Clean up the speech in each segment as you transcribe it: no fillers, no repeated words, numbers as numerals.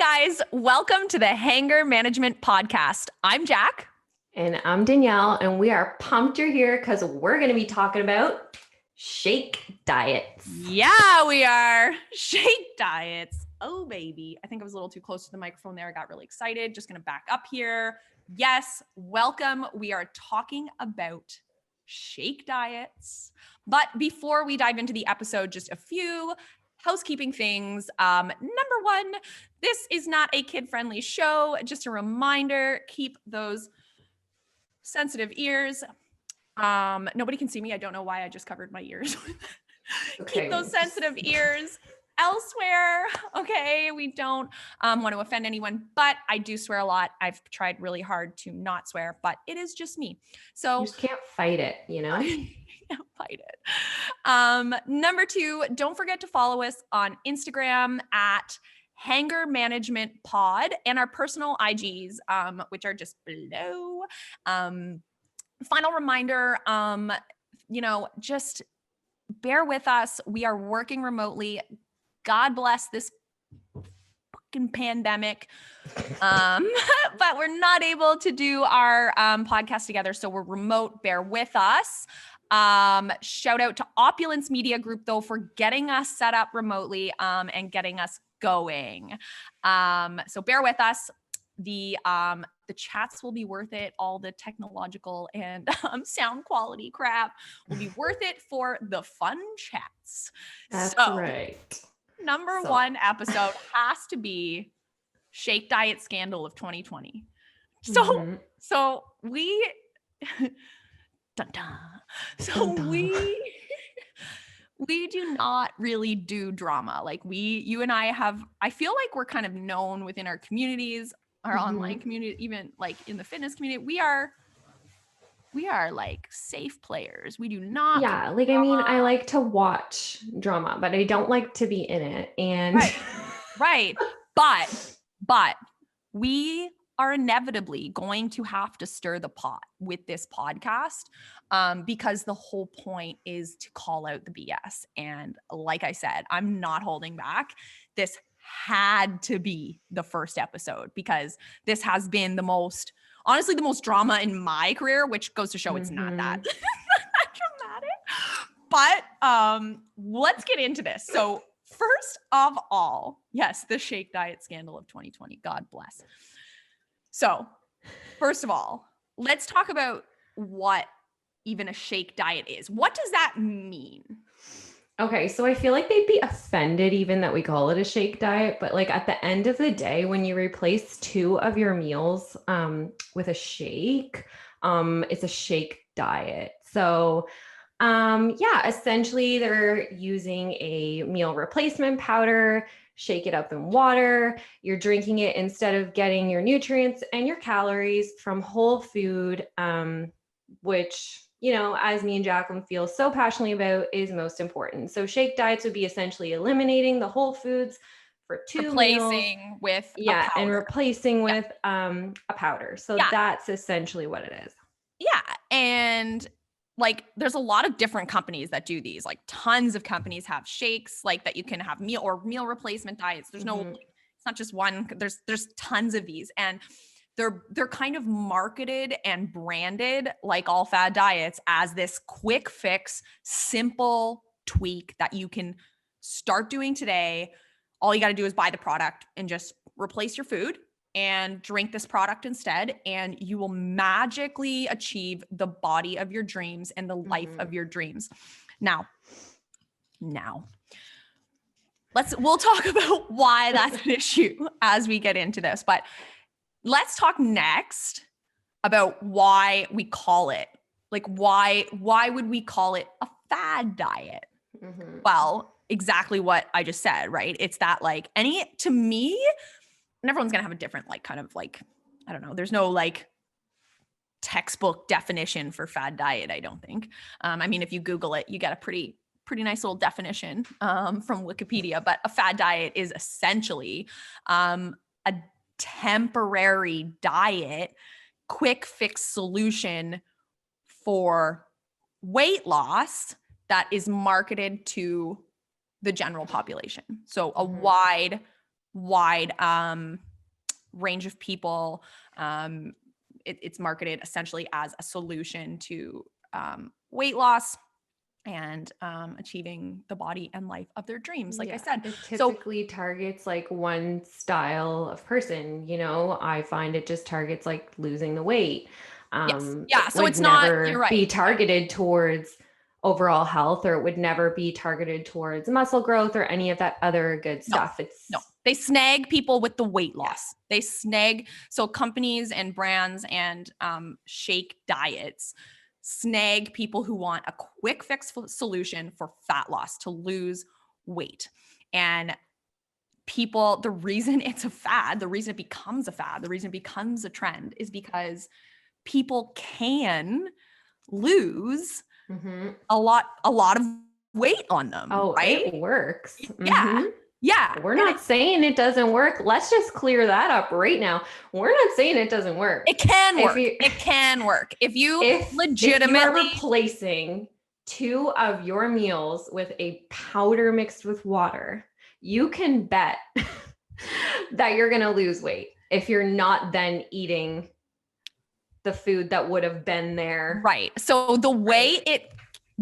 guys, welcome to the Hanger Management Podcast. I'm Jac. And I'm Danielle, and we are pumped you're here because we're going to be talking about shake diets. Yeah, we are. Shake diets. Oh, baby. I think I was a little too close to the microphone there. I got really excited. Just going to back up here. Yes, welcome. We are talking about shake diets. But before we dive into the episode, just a few housekeeping things. Number one, this is not a kid-friendly show. Just a reminder, keep those sensitive ears. Nobody can see me. I don't know why I just covered my ears. Okay. Keep those sensitive ears elsewhere. Okay. We don't want to offend anyone, but I do swear a lot. I've tried really hard to not swear, but it is just me. So you just can't fight it, you know? Can't fight it. Number two, don't forget to follow us on Instagram at Hanger Management Pod and our personal IGs, which are just below. Final reminder, just bear with us. We are working remotely. God bless this fucking pandemic. But we're not able to do our podcast together, so we're remote. Bear with us. Shout out to Opulence Media Group, though, for getting us set up remotely and getting us going. So bear with us. The chats will be worth it. All the technological and sound quality crap will be worth it for the fun chats. That's right. Number one episode has to be Shake Diet Scandal of 2020. So we dun, dun. So dun, dun. we do not really do drama. Like you and I feel like we're kind of known within our communities, our online community, even like in the fitness community. We are like safe players. We do not. Yeah. Like, drama. I mean, I like to watch drama, but I don't like to be in it. And right. But we are inevitably going to have to stir the pot with this podcast because the whole point is to call out the BS. And like I said, I'm not holding back. This had to be the first episode because this has been honestly the most drama in my career, which goes to show it's not that dramatic. But let's get into this. So first of all, yes, the shake diet scandal of 2020. God bless. So first of all, let's talk about what even a shake diet is. What does that mean? Okay, so I feel like they'd be offended even that we call it a shake diet, but like at the end of the day, when you replace two of your meals with a shake, it's a shake diet. So essentially they're using a meal replacement powder, shake it up in water. You're drinking it instead of getting your nutrients and your calories from whole food, which, you know, as me and Jacqueline feel so passionately about, is most important. So shake diets would be essentially eliminating the whole foods for replacing meals. With a powder. And replacing with a powder. So that's essentially what it is. Yeah. And like there's a lot of different companies that do these. Like tons of companies have shakes like that you can have meal replacement diets. There's no, it's not just one. There's tons of these, and they're kind of marketed and branded like all fad diets as this quick fix, simple tweak that you can start doing today. All you got to do is buy the product and just replace your food and drink this product instead, and you will magically achieve the body of your dreams and the life of your dreams. Now, we'll talk about why that's an issue as we get into this, but let's talk next about why we call it, like why would we call it a fad diet? Well, exactly what I just said, right? It's that like to me, and everyone's going to have a different like kind of like, I don't know. There's no like textbook definition for fad diet, I don't think. I mean, if you Google it, you get a pretty nice little definition from Wikipedia, but a fad diet is essentially a temporary diet, quick fix solution for weight loss that is marketed to the general population. So a wide wide range of people. It's marketed essentially as a solution to weight loss and achieving the body and life of their dreams, like I said. It So typically targets like one style of person. I find it just targets like losing the weight. yes, It yeah. So would it's not, you're never be right. targeted towards overall health, or it would never be targeted towards muscle growth or any of that other good stuff. No, they snag people with the weight Yeah. loss. They snag, so companies and brands and shake diets snag people who want a quick fix solution for fat loss to lose weight. And people, the reason it's a fad, the reason it becomes a fad, the reason it becomes a trend is because people can lose a lot of weight on them. Oh, right? it works. Yeah. Yeah. We're not saying it doesn't work. Let's just clear that up right now. We're not saying it doesn't work. It can work. It can work. If you legitimately if you are replacing 2 of your meals with a powder mixed with water, you can bet that you're going to lose weight if you're not then eating the food that would have been there. Right. So the way it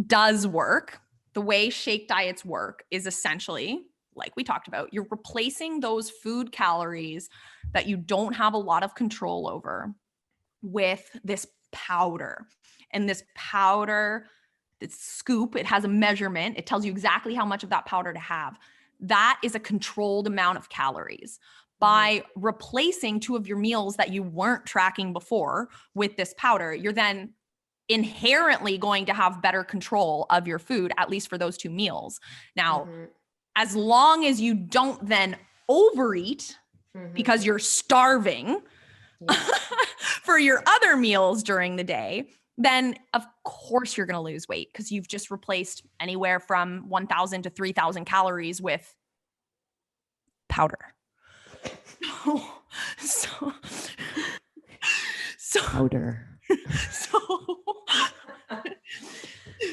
does work, the way shake diets work is essentially, like we talked about, you're replacing those food calories that you don't have a lot of control over with this powder. And this powder, this scoop, it has a measurement. It tells you exactly how much of that powder to have. That is a controlled amount of calories. By replacing 2 of your meals that you weren't tracking before with this powder, you're then inherently going to have better control of your food, at least for those 2 meals. Now, as long as you don't then overeat because you're starving for your other meals during the day, then of course you're going to lose weight because you've just replaced anywhere from 1,000 to 3,000 calories with powder. So powder.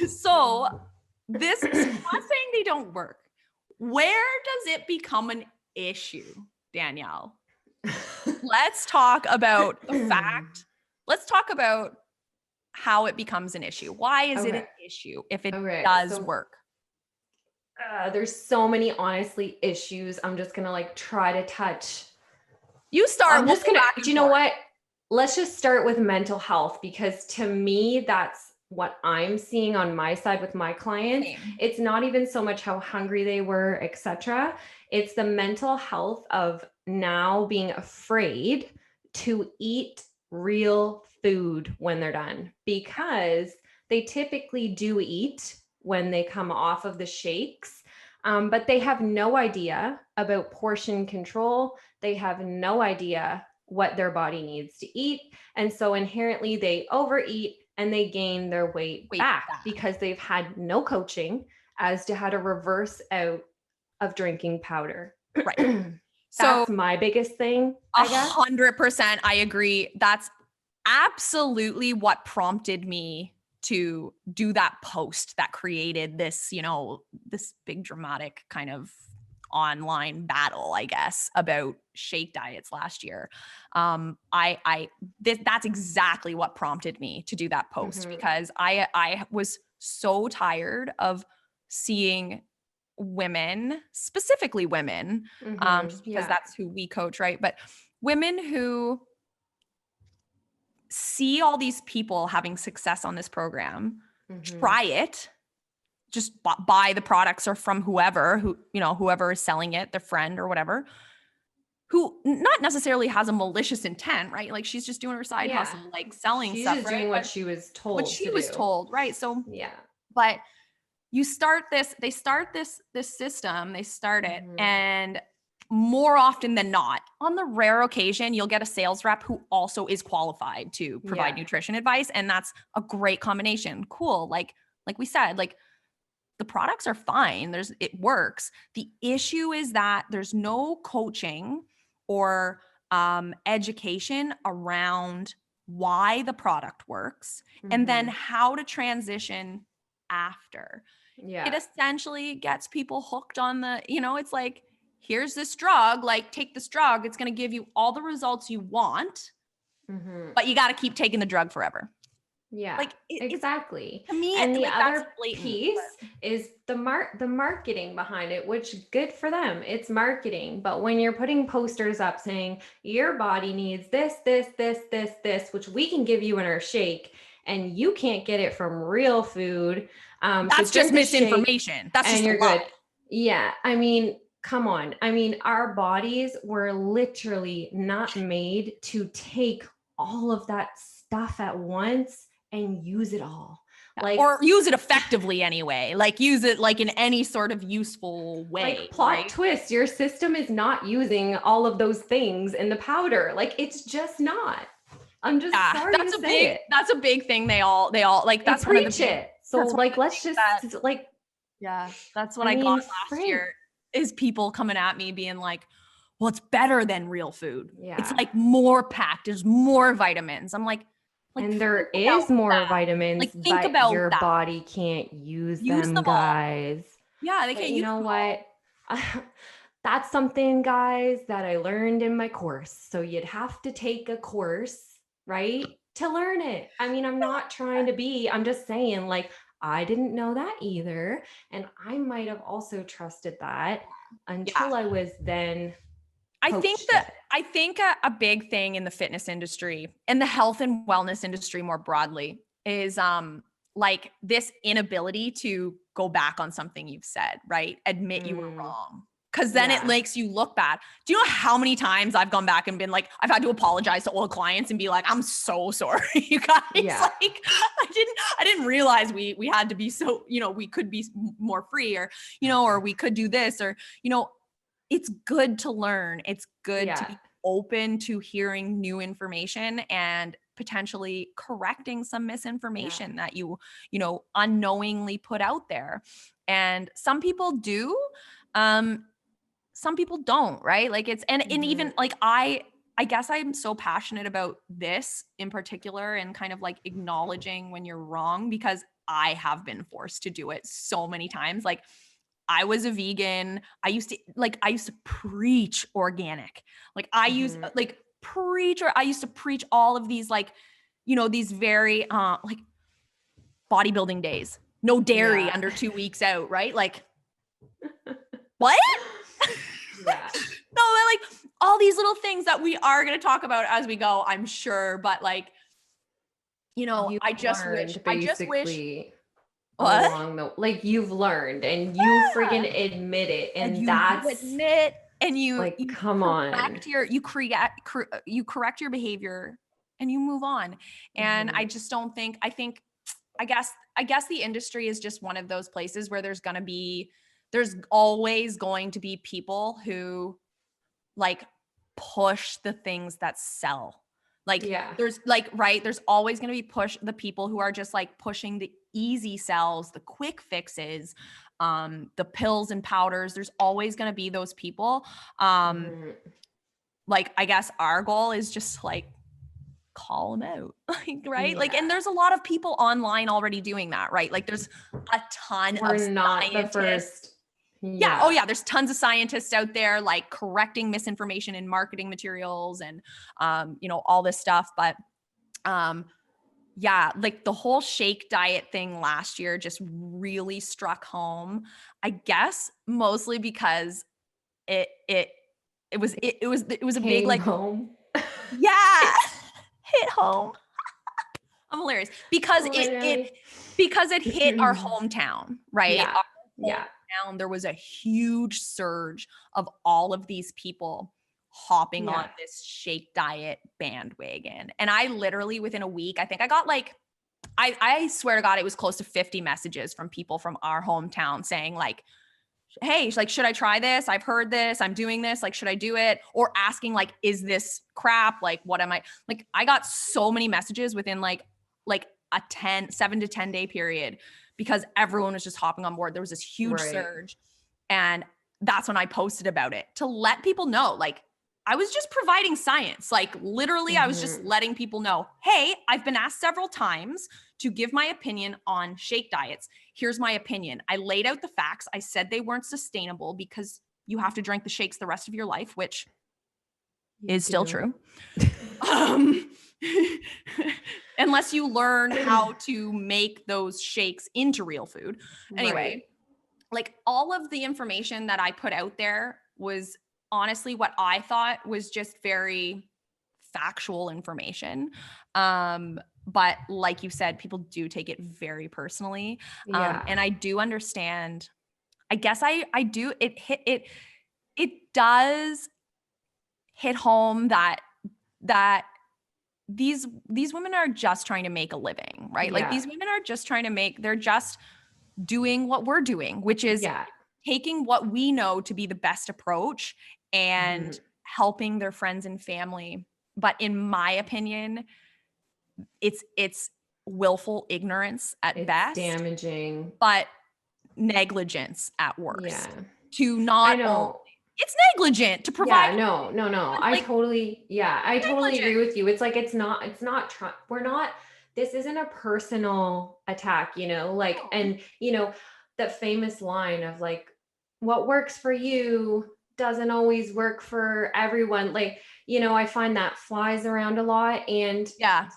So this is not saying they don't work. Where does it become an issue, Danielle? Let's talk about the fact. Let's talk about how it becomes an issue. Why is it an issue if it does work? There's so many, honestly, issues. I'm just going to try to touch. You start. I'm just going to, you know what? Let's just start with mental health, because to me, that's what I'm seeing on my side with my clients. It's not even so much how hungry they were, etc. It's the mental health of now being afraid to eat real food when they're done, because they typically do eat when they come off of the shakes, but they have no idea about portion control. They have no idea what their body needs to eat. And so inherently they overeat and they gain their weight back because they've had no coaching as to how to reverse out of drinking powder. Right. That's my biggest thing, I guess. 100%. I agree. That's absolutely what prompted me to do that post that created this, this big dramatic kind of online battle, I guess, about shake diets last year. That's exactly what prompted me to do that post, because I was so tired of seeing women, specifically women, just because that's who we coach, right? But women who see all these people having success on this program, try it, just buy the products or from whoever is selling it, their friend or whatever, who not necessarily has a malicious intent, right? Like she's just doing her side hustle, like selling she's stuff, just right? doing what she was told. What she was told, right? So yeah. But they start this system, they start it, and more often than not, on the rare occasion, you'll get a sales rep who also is qualified to provide nutrition advice. And that's a great combination. Cool. Like we said, the products are fine. It works. The issue is that there's no coaching or education around why the product works and then how to transition after. It essentially gets people hooked on it's like, here's this drug, like take this drug. It's going to give you all the results you want, but you got to keep taking the drug forever. Yeah, like exactly. To me, and the like, other piece is the marketing behind it, which good for them. It's marketing. But when you're putting posters up saying your body needs this, which we can give you in our shake, and you can't get it from real food. That's just misinformation. That's just you're good. Yeah. I mean, come on. I mean, our bodies were literally not made to take all of that stuff at once and use it all. Like, or use it effectively anyway. Like use it like in any sort of useful way. Like plot twist, your system is not using all of those things in the powder. Like it's just not. I'm just sorry to say it. That's a big thing. They all like that's one of the big, it. So like let's just like that's what I got last year is people coming at me being like, well, it's better than real food. Yeah. It's like more packed. There's more vitamins. I'm like and there is more vitamins, like, think but about your body can't use them, guys. Yeah, they can't. You know what? That's something, guys, that I learned in my course. So you'd have to take a course, right, to learn it. I mean, I'm not trying to be. I'm just saying, like, I didn't know that either, and I might have also trusted that until I was then. I think a big thing in the fitness industry and the health and wellness industry more broadly is like this inability to go back on something you've said, right? Admit you were wrong. Cause then it makes you look bad. Do you know how many times I've gone back and been like, I've had to apologize to old clients and be like, I'm so sorry, you guys. Yeah. Like I didn't realize we had to be so, we could be more free or, or we could do this or, it's good to learn. It's good to be open to hearing new information and potentially correcting some misinformation that you unknowingly put out there. And some people do, some people don't, right? Like it's, and even like, I guess I'm so passionate about this in particular and kind of like acknowledging when you're wrong because I have been forced to do it so many times. Like, I was a vegan. I used to preach organic. Like I used I used to preach all of these like, these very like bodybuilding days, no dairy under 2 weeks out. Right. Like what? Yeah. No, like all these little things that we are going to talk about as we go, I'm sure. But like, I just wish. What? Along the like you've learned and you friggin' admit it and that's admit and you like come on you correct your behavior and you move on. And I just don't think I guess the industry is just one of those places where there's always going to be people who like push the things that sell. Like there's like, right. There's always going to be the people who are just like pushing the easy sells, the quick fixes, the pills and powders. There's always going to be those people. Like, I guess our goal is just like call them out, like, right. Yeah. Like, and there's a lot of people online already doing that, right? Like there's a ton of scientists. The first. Yeah. Oh yeah. There's tons of scientists out there like correcting misinformation in marketing materials and, all this stuff. But, yeah, like the whole shake diet thing last year just really struck home. I guess mostly because it was a big like home. Yeah. Hit home. I'm hilarious because it hit our hometown, right? Yeah. There was a huge surge of all of these people hopping on this shake diet bandwagon. And I literally within a week, I think I got like, I swear to God, it was close to 50 messages from people from our hometown saying like, hey, like, should I try this? I've heard this, I'm doing this. Like, should I do it? Or asking like, is this crap? Like, what am I like? I got so many messages within like a 7 to 10 day period because everyone was just hopping on board. There was this huge surge. And that's when I posted about it to let people know, like, I was just providing science. Like literally, I was just letting people know, hey, I've been asked several times to give my opinion on shake diets. Here's my opinion. I laid out the facts. I said they weren't sustainable because you have to drink the shakes the rest of your life, which You is still do. true. Um, unless you learn how to make those shakes into real food. Anyway, Right. like all of the information that I put out there was honestly what I thought was just very factual information. But like you said, people do take it very personally. Yeah. And I do understand. I guess I do. It does hit home that these women are just trying to make a living, right? Like Yeah. these women are just trying to they're just doing what we're doing, which is Yeah. taking what we know to be the best approach and Mhm. helping their friends and family. But in my opinion, it's willful ignorance at It's best, damaging. but negligence at worst. Yeah. To I not know. it's negligent to provide. Yeah, no. I like, totally negligent. agree with you. It's like we're not, this isn't a personal attack, like, No. and that famous line of like, what works for you doesn't always work for everyone. Like, I find that flies around a lot, and Yeah.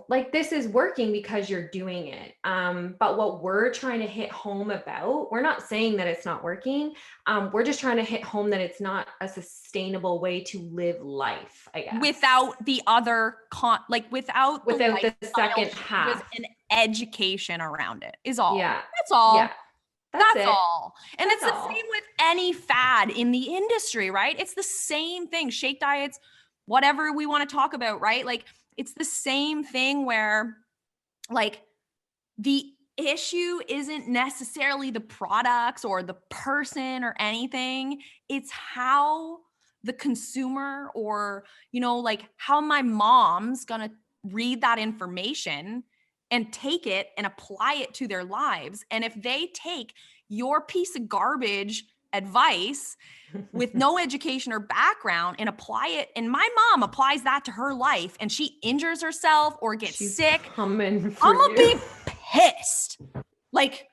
like, this is working because you're doing it. But what we're trying to hit home about, we're not saying that it's not working. We're just trying to hit home that it's not a sustainable way to live life, I guess. Without the other without the lifestyle second with half. an education around it is all. Yeah. That's all. Yeah. That's it. all. And That's it's the all. same with any fad in the industry, right? It's the same thing. Shake diets, whatever we want to talk about, right? Like it's the same thing where like the issue isn't necessarily the products or the person or anything. It's how the consumer or, like how my mom's going to read that information and take it and apply it to their lives. And if they take your piece of garbage advice with no education or background and apply it, and my mom applies that to her life and she injures herself or gets She's sick, coming for I'm gonna you. be pissed. Like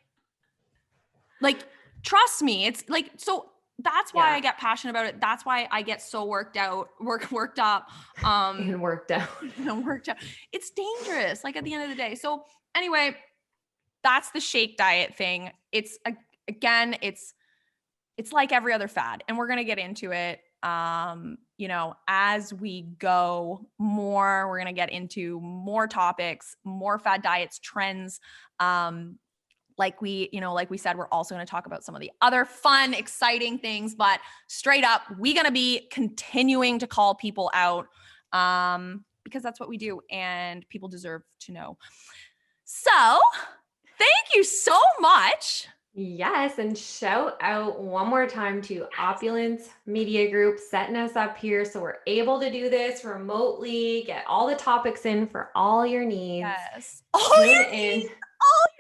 trust me, it's like, so that's why Yeah. I get passionate about it. That's why I get so worked up And worked out. and worked out. It's dangerous, like at the end of the day. So anyway, that's the shake diet thing. It's again, it's like every other fad, and we're going to get into it as we go more. We're going to get into more topics, more fad diets, trends. Like we said, we're also going to talk about some of the other fun, exciting things, but straight up, we're going to be continuing to call people out because that's what we do and people deserve to know. So thank you so much. Yes, and shout out one more time to Opulence Media Group setting us up here so we're able to do this remotely, get all the topics in for all your needs. Yes.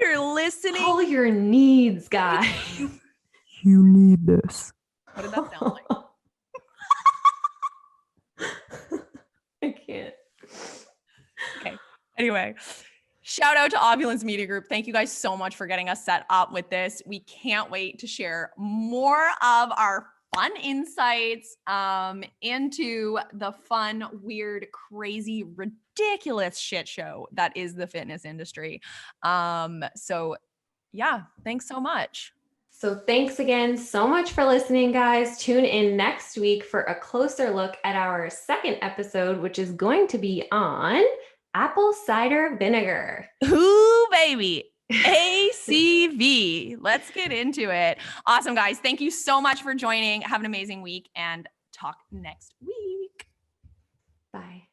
You're listening. All your needs, guys. You need this. What did that sound like? I can't. Okay. Anyway. Shout out to Opulence Media Group. Thank you guys so much for getting us set up with this. We can't wait to share more of our fun insights into the fun, weird, crazy, ridiculous shit show that is the fitness industry. So yeah, thanks so much. So thanks again so much for listening, guys. Tune in next week for a closer look at our second episode, which is going to be on apple cider vinegar. Ooh, baby. ACV. Let's get into it. Awesome, guys. Thank you so much for joining. Have an amazing week and talk next week. Bye.